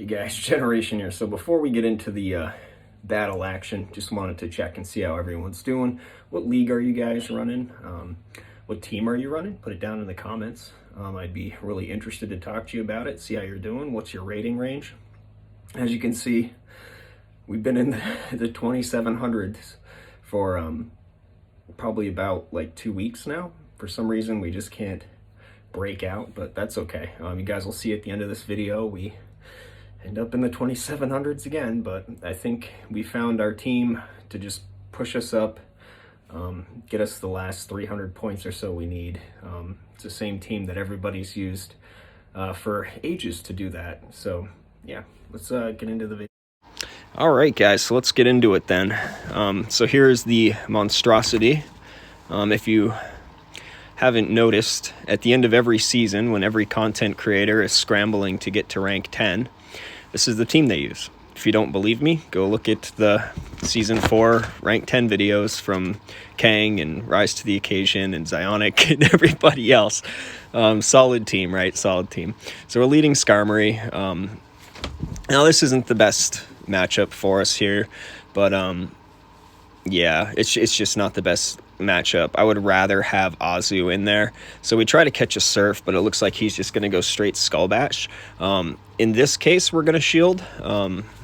Hey guys, Generation here. So before we get into the battle action, just wanted to check and see how everyone's doing. What league are you guys running? What team are you running? Put it down in the comments. I'd be really interested to talk to you about it, see how you're doing. What's your rating range? As you can see, we've been in the 2700s for probably about like 2 weeks now. For some reason, we just can't break out, but that's okay. You guys will see at the end of this video, we end up in the 2700s again, but I think we found our team to just push us up, get us the last 300 points or so we need. It's the same team that everybody's used for ages to do that. So yeah, let's get into the video. All right, guys, so let's get into it then. So here's the monstrosity. If you haven't noticed, at the end of every season, when every content creator is scrambling to get to rank 10, this is the team they use. If you don't believe me, go look at the Season 4 Rank 10 videos from Kang and Rise to the Occasion and Zionic and everybody else. Solid team, right? Solid team. So we're leading SKARMORY. Now, this isn't the best matchup for us here, but yeah, it's just not the best matchup. I would rather have AZU in there. So we try to catch a Surf, but it looks like he's just going to go straight Skull Bash. In this case, we're going to shield.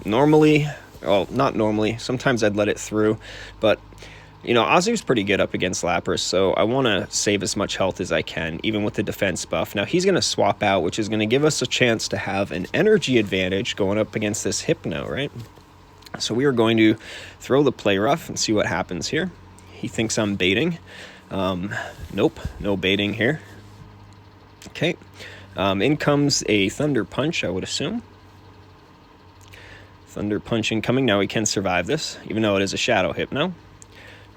Normally, well, not normally. Sometimes I'd let it through, but you know, AZU's pretty good up against Lapras, so I want to save as much health as I can, even with the defense buff. Now, he's going to swap out, which is going to give us a chance to have an energy advantage going up against this Hypno, right? So we are going to throw the Play Rough and see what happens here. He thinks I'm baiting. Nope, no baiting here. Okay, in comes a Thunder Punch, I would assume. Thunder Punch incoming. Now we can survive this, even though it is a Shadow Hypno.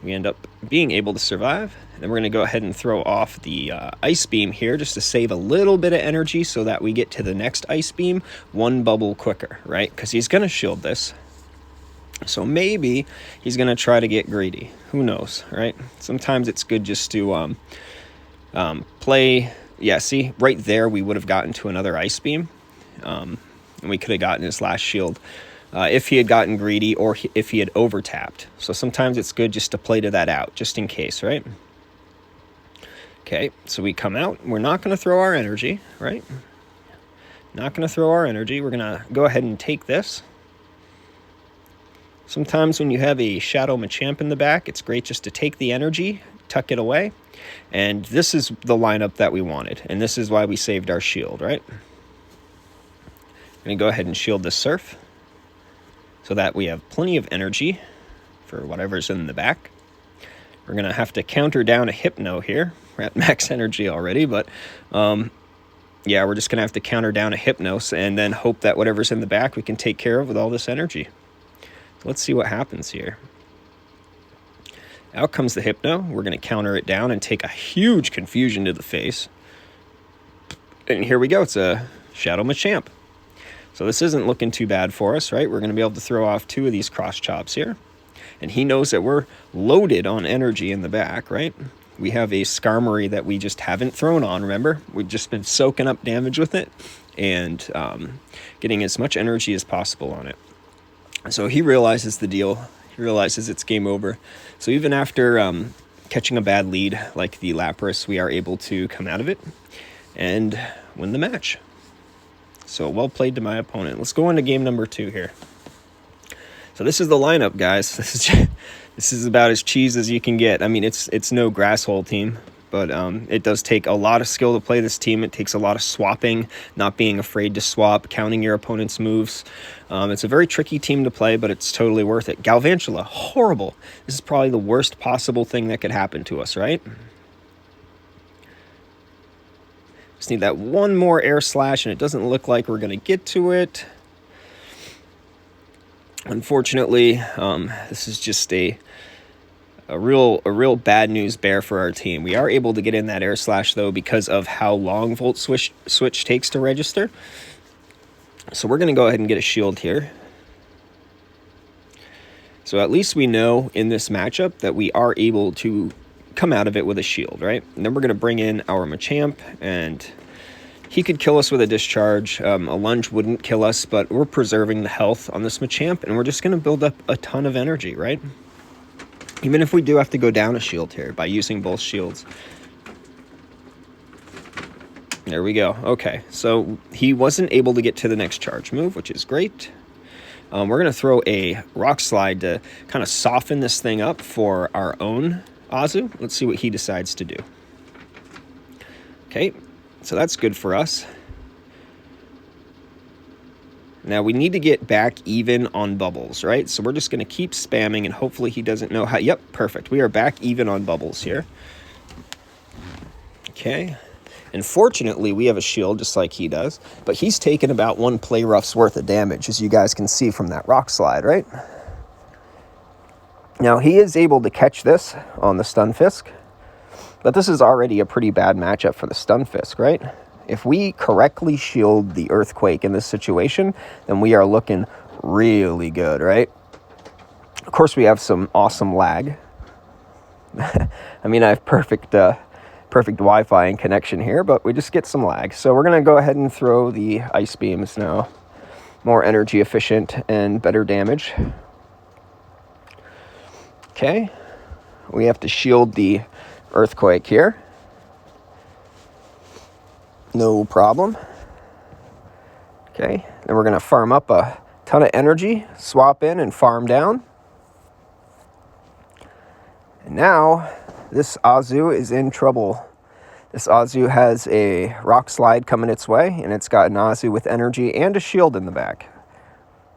We end up being able to survive. And then we're going to go ahead and throw off the Ice Beam here just to save a little bit of energy so that we get to the next Ice Beam one bubble quicker, right? Because he's going to shield this. So maybe he's going to try to get greedy. Who knows, right? Sometimes it's good just to play. Yeah, see, right there we would have gotten to another Ice Beam. And we could have gotten his last shield if he had gotten greedy or if he had over-tapped. So sometimes it's good just to play to that out, just in case, right? Okay, so we come out. We're not going to throw our energy, right? Not going to throw our energy. We're going to go ahead and take this. Sometimes when you have a Shadow Machamp in the back, it's great just to take the energy, tuck it away. And this is the lineup that we wanted. And this is why we saved our shield, right? I'm going to go ahead and shield the Surf so that we have plenty of energy for whatever's in the back. We're going to have to counter down a Hypno here. We're at max energy already, but yeah, we're just going to have to counter down a Hypnos and then hope that whatever's in the back we can take care of with all this energy. Let's see what happens here. Out comes the Hypno. We're going to counter it down and take a huge confusion to the face. And here we go. It's a Shadow Machamp. So this isn't looking too bad for us, right? We're going to be able to throw off 2 of these cross chops here. And he knows that we're loaded on energy in the back, right? We have a SKARMORY that we just haven't thrown on, remember? We've just been soaking up damage with it and getting as much energy as possible on it. So he realizes the deal. He realizes it's game over. So even after catching a bad lead like the Lapras, we are able to come out of it and win the match. So well played to my opponent. Let's go into game number 2 here. So this is the lineup, guys. This is about as cheese as you can get. I mean, it's no grass hole team, but it does take a lot of skill to play this team. It takes a lot of swapping, not being afraid to swap, counting your opponent's moves. It's a very tricky team to play, but it's totally worth it. Galvantula, horrible. This is probably the worst possible thing that could happen to us, right? Just need that one more Air Slash, and it doesn't look like we're going to get to it. Unfortunately, this is just a real bad news bear for our team. We are able to get in that Air Slash, though, because of how long Volt Switch takes to register. So we're going to go ahead and get a shield here. So at least we know in this matchup that we are able to come out of it with a shield, right? And then we're going to bring in our Machamp and he could kill us with a discharge. A lunge wouldn't kill us, but we're preserving the health on this Machamp, and we're just going to build up a ton of energy, right? Even if we do have to go down a shield here by using both shields. There we go. Okay, so he wasn't able to get to the next charge move, which is great. We're going to throw a Rock Slide to kind of soften this thing up for our own AZU. Let's see what he decides to do. Okay, so that's good for us. Now we need to get back even on bubbles, right? So we're just going to keep spamming, and hopefully he doesn't know how. Yep, perfect. We are back even on bubbles here. Okay. And fortunately, we have a shield just like he does, but he's taken about 1 play rough's worth of damage, as you guys can see from that Rock Slide, right? Now, he is able to catch this on the Stunfisk, but this is already a pretty bad matchup for the Stunfisk, right? If we correctly shield the Earthquake in this situation, then we are looking really good, right? Of course, we have some awesome lag. I mean, I have perfect Wi-Fi and connection here, but we just get some lag. So we're going to go ahead and throw the Ice Beams now. More energy efficient and better damage. Okay. We have to shield the Earthquake here. No problem. Okay. Then we're going to farm up a ton of energy, swap in and farm down. And now this AZU is in trouble. This AZU has a Rock Slide coming its way, and it's got an AZU with energy and a shield in the back.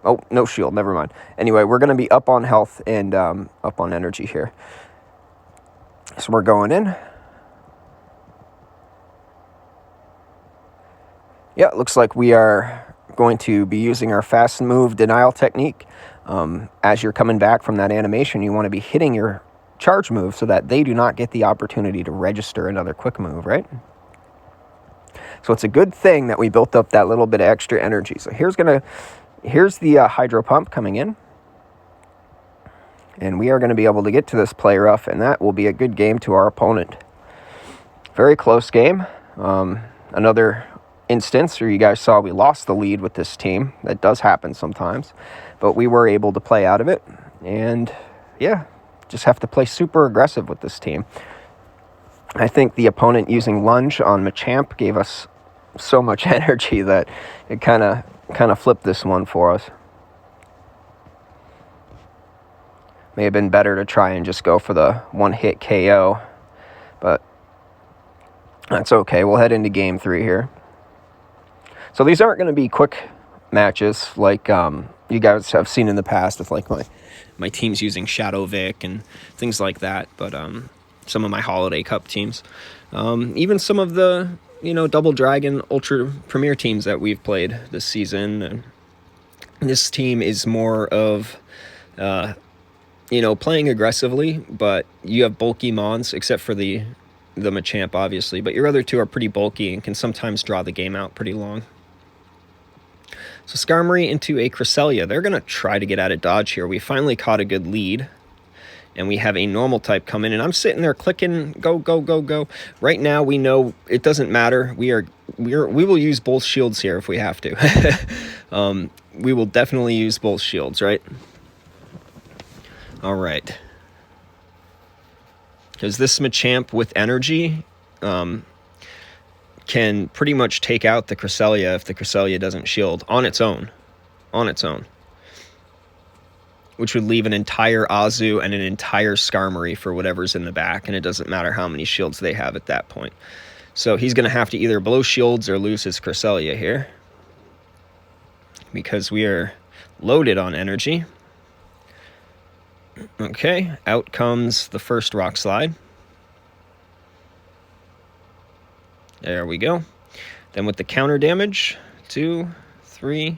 Oh, no shield, never mind. Anyway, we're going to be up on health and up on energy here. So we're going in. Yeah, it looks like we are going to be using our fast move denial technique. As you're coming back from that animation, you want to be hitting your charge move so that they do not get the opportunity to register another quick move, right? So it's a good thing that we built up that little bit of extra energy. So here's the Hydro Pump coming in, and we are going to be able to get to this play rough, and that will be a good game to our opponent. Very close game. Another instance where you guys saw we lost the lead with this team. That does happen sometimes, but we were able to play out of it, and yeah, just have to play super aggressive with this team. I think the opponent using Lunge on Machamp gave us so much energy that it kind of flipped this one for us. May have been better to try and just go for the one-hit KO, but that's okay. We'll head into game 3 here. So these aren't going to be quick matches like you guys have seen in the past with like my teams using Shadow Vic and things like that, but some of my Holiday Cup teams, even some of the Double Dragon Ultra Premier teams that we've played this season. This team is more of playing aggressively, but you have bulky Mons except for the Machamp obviously, but your other two are pretty bulky and can sometimes draw the game out pretty long. So Skarmory into a Cresselia. They're going to try to get out of dodge here. We finally caught a good lead. And we have a normal type come in. And I'm sitting there clicking, go, go, go, go. Right now, we know it doesn't matter. We will use both shields here if we have to. We will definitely use both shields, right? All right. Because this Machamp with energy can pretty much take out the Cresselia if the Cresselia doesn't shield on its own. Which would leave an entire AZU and an entire Skarmory for whatever's in the back, and it doesn't matter how many shields they have at that point. So he's going to have to either blow shields or lose his Cresselia here, because we are loaded on energy. Okay, out comes the first Rock Slide. There we go. Then with the counter damage, 2, 3.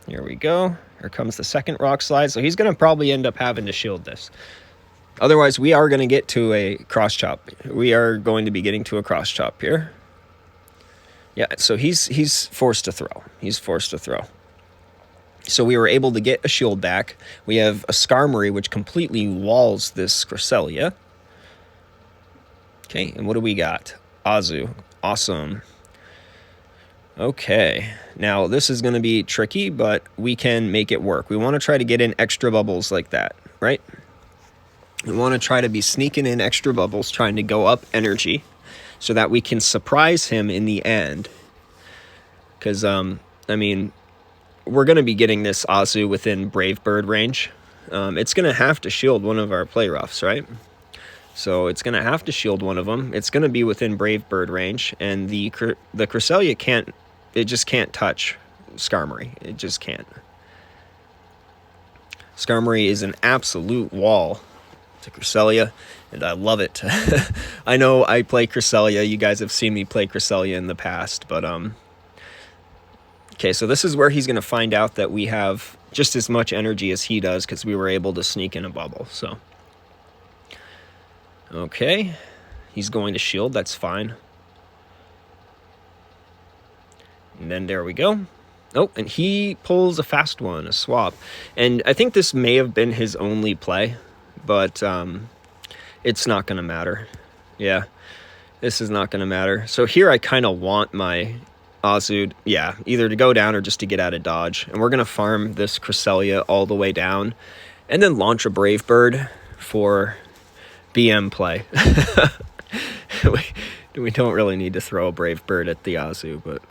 Here we go. Here comes the second Rock Slide. So he's going to probably end up having to shield this. Otherwise, we are going to get to a cross chop. We are going to be getting to a cross chop here. Yeah, so he's forced to throw. He's forced to throw. So we were able to get a shield back. We have a Skarmory, which completely walls this Cresselia. Okay, and what do we got? AZU. Awesome. Okay, now this is going to be tricky, but we can make it work. We want to try to get in extra bubbles like that, right? We want to try to be sneaking in extra bubbles, trying to go up energy so that we can surprise him in the end. Because, I mean, we're going to be getting this AZU within Brave Bird range. It's going to have to shield one of our play roughs, right? So it's going to have to shield one of them. It's going to be within Brave Bird range, and the Cresselia can't, it just can't touch SKARMORY. It just can't. SKARMORY is an absolute wall to Cresselia, and I love it. I know I play Cresselia. You guys have seen me play Cresselia in the past, but okay, so this is where he's going to find out that we have just as much energy as he does because we were able to sneak in a bubble. So, okay, he's going to shield. That's fine. And then there we go. Oh, and he pulls a fast one, a swap. And I think this may have been his only play, but it's not going to matter. Yeah, this is not going to matter. So here I kind of want my AZU, yeah, either to go down or just to get out of dodge. And we're going to farm this Cresselia all the way down and then launch a Brave Bird for BM play. We don't really need to throw a Brave Bird at the AZU, but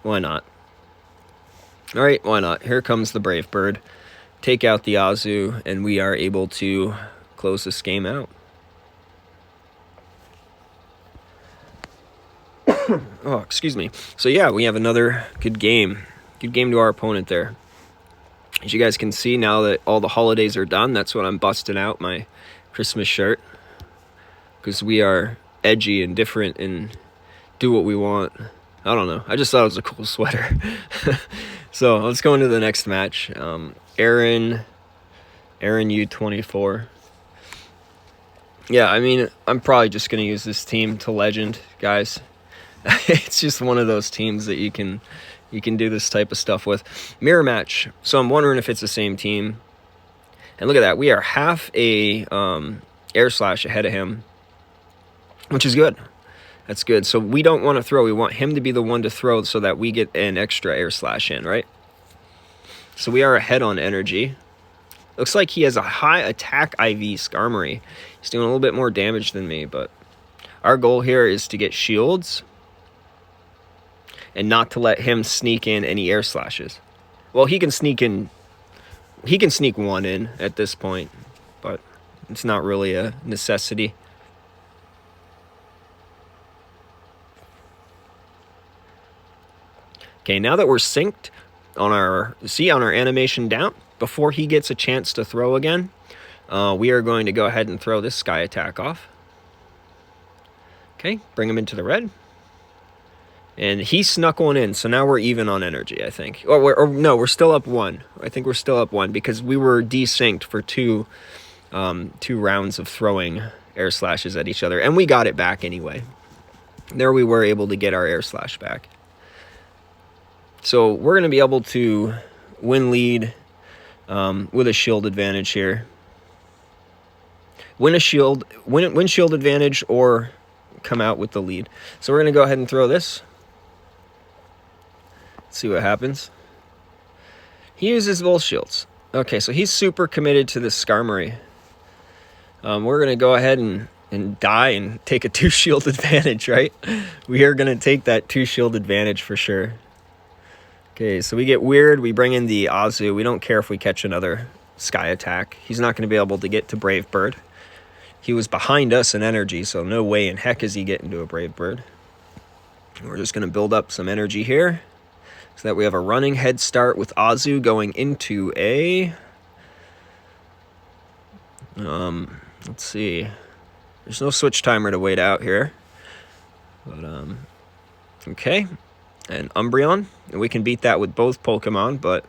why not? All right, why not? Here comes the Brave Bird. Take out the AZU, and we are able to close this game out. Oh, excuse me. So yeah, we have another good game. Good game to our opponent there. As you guys can see, now that all the holidays are done, that's when I'm busting out my Christmas shirt. Because we are edgy and different and do what we want. I don't know. I just thought it was a cool sweater. So let's go into the next match. Aaron U24. Yeah, I mean, I'm probably just going to use this team to legend, guys. It's just one of those teams that you can do this type of stuff with. Mirror match. So I'm wondering if it's the same team. And look at that. We are half a air slash ahead of him, which is good. That's good. So we don't want to throw. We want him to be the one to throw so that we get an extra air slash in, right? So we are ahead on energy. Looks like he has a high attack IV SKARMORY. He's doing a little bit more damage than me, but our goal here is to get shields and not to let him sneak in any air slashes. Well, he can sneak in. He can sneak one in at this point, but it's not really a necessity. Okay, now that we're synced on our animation down, before he gets a chance to throw again, we are going to go ahead and throw this sky attack off. Okay, bring him into the red. And he snuck one in, so now we're even on energy, I think. Or no, we're still up one. I think we're still up one because we were desynced for two rounds of throwing air slashes at each other. And we got it back anyway. There we were able to get our air slash back. So we're going to be able to win lead with a shield advantage here. Win shield advantage or come out with the lead. So we're going to go ahead and throw this. Let's see what happens. He uses both shields. Okay, so he's super committed to this SKARMORY. We're going to go ahead and die and take a 2-shield advantage, right? We are going to take that 2-shield advantage for sure. Okay, so we get weird. We bring in the AZU. We don't care if we catch another sky attack. He's not going to be able to get to Brave Bird. He was behind us in energy, so no way in heck is he getting to a Brave Bird. We're just going to build up some energy here so that we have a running head start with AZU going into a... let's see. There's no switch timer to wait out here. But, okay. And Umbreon, and we can beat that with both Pokemon, but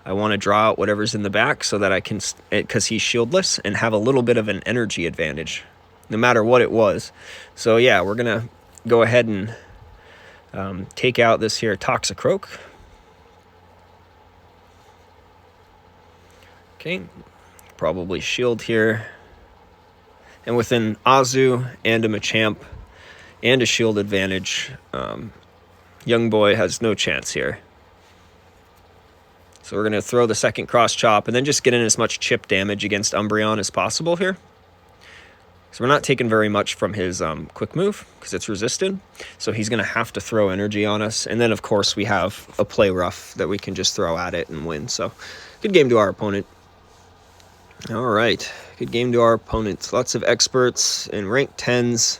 I want to draw out whatever's in the back so that I can, because he's shieldless, and have a little bit of an energy advantage, no matter what it was. So yeah, we're going to go ahead and take out this here Toxicroak. Okay, probably shield here. And with an AZU and a Machamp, and a shield advantage. Young boy has no chance here. So we're going to throw the second cross chop and then just get in as much chip damage against Umbreon as possible here. So we're not taking very much from his quick move because it's resisted. So he's going to have to throw energy on us. And then, of course, we have a play rough that we can just throw at it and win. So good game to our opponent. All right. Good game to our opponent. Lots of experts in rank 10s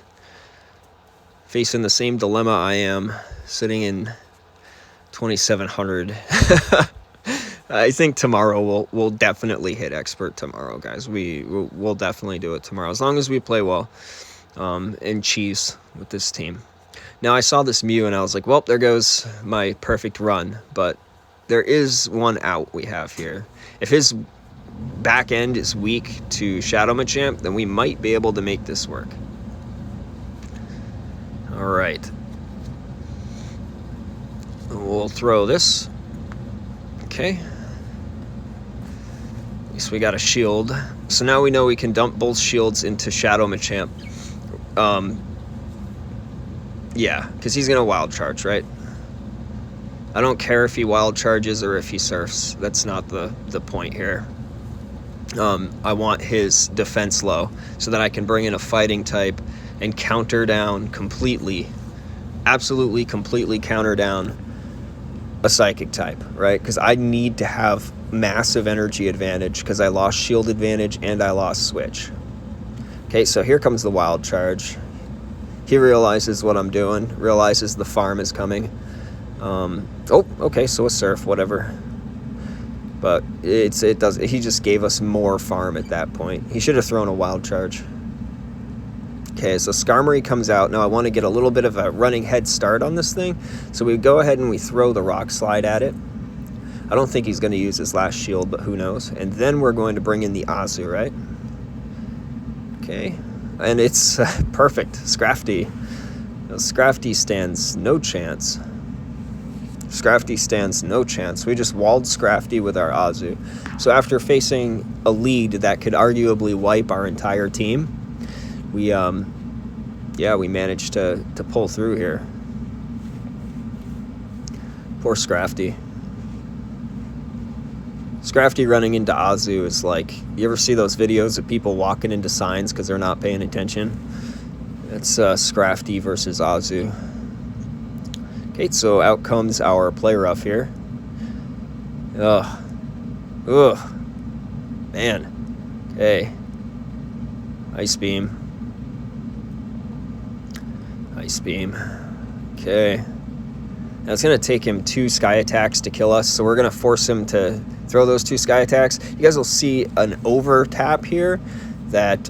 facing the same dilemma I am, sitting in 2700. I think tomorrow we'll definitely hit expert tomorrow, guys. We'll definitely do it tomorrow as long as we play well and cheese with this team. Now I saw this Mew and I was like, well, there goes my perfect run. But there is one out we have here. If his back end is weak to Shadow Machamp, then we might be able to make this work. All right. We'll throw this. Okay. At least we got a shield. So now we know we can dump both shields into Shadow Machamp. Yeah, because he's going to wild charge, right? I don't care if he wild charges or if he surfs. That's not the point here. I want his defense low so that I can bring in a fighting type and counter down completely, absolutely completely counter down a psychic type, right? Because I need to have massive energy advantage because I lost shield advantage and I lost switch. Okay, so here comes the wild charge. He realizes what I'm doing, realizes the farm is coming. Oh, okay, so a surf, whatever. But he just gave us more farm at that point. He should have thrown a wild charge. Okay, so Skarmory comes out. Now I want to get a little bit of a running head start on this thing. So we go ahead and we throw the rock slide at it. I don't think he's going to use his last shield, but who knows. And then we're going to bring in the AZU, right? Okay, and it's perfect. Scrafty. Scrafty stands no chance. Scrafty stands no chance. We just walled Scrafty with our AZU. So after facing a lead that could arguably wipe our entire team, we managed to pull through here. Poor Scrafty. Scrafty running into AZU is like, you ever see those videos of people walking into signs because they're not paying attention? It's Scrafty versus AZU. Okay, so out comes our play rough here. Ugh. Man. Okay. Ice Beam. Ice Beam. Okay. Now it's going to take him 2 Sky Attacks to kill us, so we're going to force him to throw those 2 Sky Attacks. You guys will see an over tap here that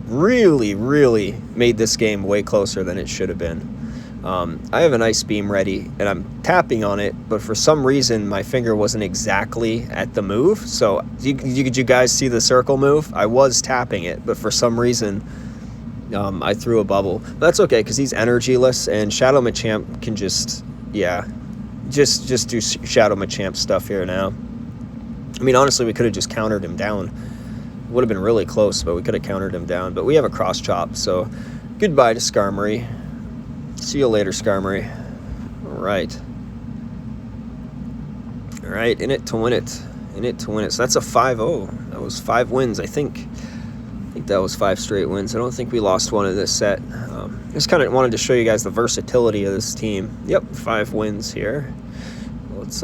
really, really made this game way closer than it should have been. I have an Ice Beam ready, and I'm tapping on it, but for some reason, my finger wasn't exactly at the move. So, did you guys see the circle move? I was tapping it, but for some reason, I threw a bubble. But that's okay, because he's energyless, and Shadow Machamp can just do Shadow Machamp stuff here now. I mean, honestly, we could have just countered him down. It would have been really close, but we could have countered him down. But we have a cross chop, so goodbye to Skarmory. See you later, Skarmory. All right. All right, in it to win it. In it to win it. So that's a 5-0. That was 5 wins, I think. I think that was 5 straight wins. I don't think we lost one in this set. Just kind of wanted to show you guys the versatility of this team. Yep, 5 wins here. Let's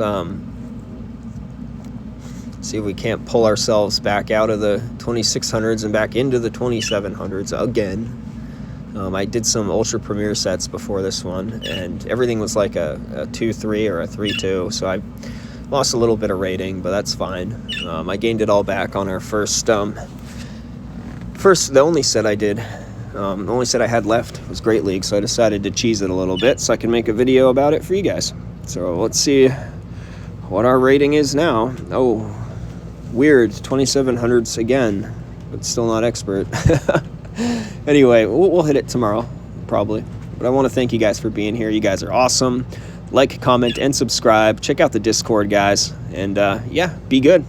see if we can't pull ourselves back out of the 2600s and back into the 2700s again. I did some Ultra Premier sets before this one, and everything was like a 2-3 or a 3-2, so I lost a little bit of rating, but that's fine. I gained it all back on our the only set I did. The only set I had left was Great League, so I decided to cheese it a little bit so I can make a video about it for you guys. So let's see what our rating is now. Oh, weird, 2700s again, but still not expert. Anyway, we'll hit it tomorrow, probably. But I want to thank you guys for being here. You guys are awesome. Like, comment, and subscribe. Check out the Discord, guys. And, yeah, be good.